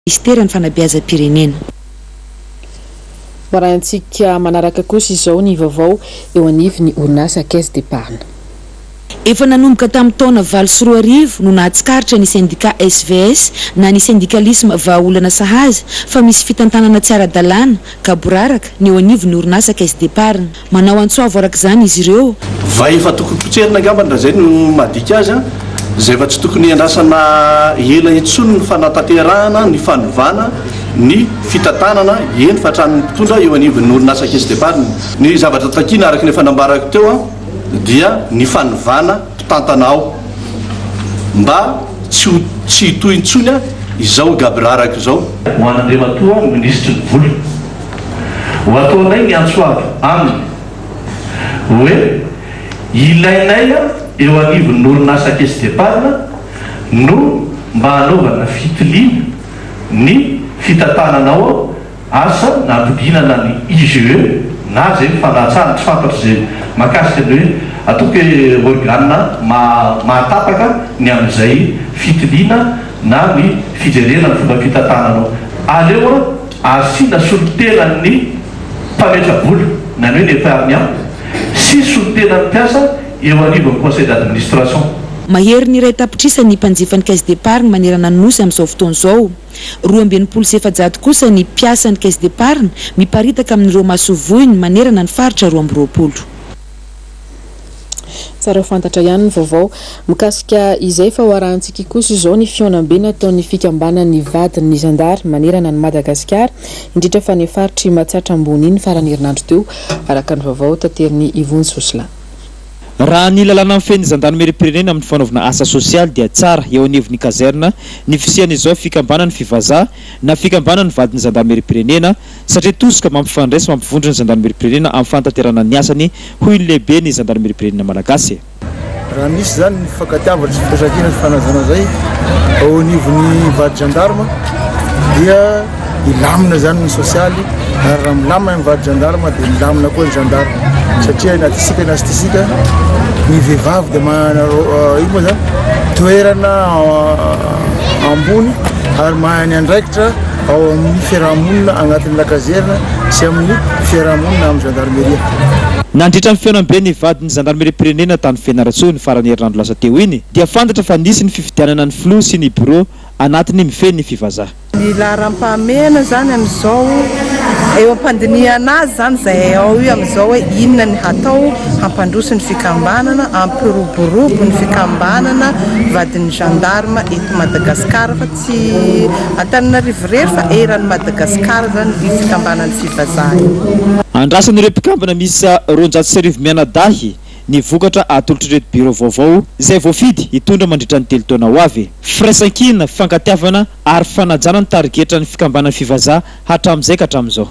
Ministerany fanabeazam-pirenena. Marantsika manaraka kosa izao ny vaovao eo anivon'ny orinasa Caisse d'Épargne. Efa nanomboka tamin'ny taona 2024 no nahatsikaritra ny syndicat SVS na ny syndicalisme vahaolana sahaza fa misy fitantanana tsy ara-dalàna ka boraraka ny eo anivon'ny orinasa Caisse d'Épargne. Manao antsoavo araka izany izy ireo. Va efa tokony potserina angambany zay no madika azy zay efa tsy tokony andrasana ela intsony ny fanatanterahana ny fanovana ny fitantanana eny fatrany mpitondra eo anivon'ny orinasa Caisse d'Épargne. Ny zavatra takina araka ny fanambarako teo dia ny fanovana mpitantanao mba tsy hitohy intsony izao gabraraka izao. Ho an'Andriamatoa ministra ny voly ho ataonay ny antsoavo aminy hoe ilainay eo anivon'ny orinasa Caisse d'Épargne no mba hanaovana fitiliana ny fitantananao asa na ampidinana ny IGE na zay fandatsahana tsy fantatry zay makasika ny hoe atoke organe mahatapaka ny amin'izay fitiliana na ny fijerena ny fomba fitantananao. Aleo asina solitena ny mpametra-bola na hoe ny épargne sy solitena ny mpiasa eo anivon'ny conseil d'administration. Mahery ny iray tapitrisa ny mpanjifan'ny Caisse d'Épargne manerana ny nosy amin'izao fotoana izao. 2.700 kosa ny mpiasan'ny Caisse d'Épargne miparitaka amin'ireo masovoiny manerana ny faritra 220. Tsara fantatra ihany ny vaovao mikasika izay fa hoarantsika kosa izao ny fionambe nataon'ny fikambanan'ny vadin'ny zandary manerana ny Madagasikara indrindra fa ny faritry Matsatra ambony iny farany herinandro teo araka ny vaovao tateriny Ivony Sosla. Raha ny lalàna amin'ny feny zandarmeriam-pirenena amin'ny fanaovana asa sosialy dia tsara eo anivon'ny kazerna ny fisian'izao fikambanan'ny fivazaha na fikambanan'ny vadin'ny zandarmeriam-pirenena satria tosika mampifandraisa mampivondra ny zandarmeriam-pirenena amin'ny fantanterana ny asany hoy ny lehibe ny zandarmeriam-pirenena malagasy. Raha misy zany ny fankatiavatra sy fisakiana sy fanazana zay ao anivon'ny vady gendarme dia ilamina zany ny sosialy ary raha milamina ny vady gendarme dia milamina koa ny gendarme satria na tisika na sy tisika ny vehivavy dia ino moa zany toerana ambony ary mahany andraikitra ao amin'ny fiarahamonina agnatin'ny lakazerina sy amin'ny fiarahamonina amin'ny gendarmeria. Nandritra ny fionambe ny vadin'ny zandarmeriam-pirenena tany Fianarantsoa ny farany herinandro lasa teo iny dia fantatra fa nisy ny fifidianana ny filoha sy ny bureau anatiny mifeny ny fivazaha. Ny laharam-pahamehana zany amin'izao eo am-pandiniana azy zany zay ao io amin'izao hoe inona ny hatao hampandroso ny fikambanana ampiroborobo ny fikambanana vadin'ny gendarme eto Madagasikara fa tsy Antananarivo rery fa eran'ny Madagasikara zany io fikambanan'ny fivazaha io. Andrasan'ireo mpikambana misy 200 mianadahy ny vokatra atolotr'ireto bureau vaovao izay voafidy hitondra mandritra ny 3 taona ho avy. Firaisankina, fankatiavana ary fanajana ny tarigetra ny fikambanan'ny fivazaha hatramin'izay ka hatramin'izao.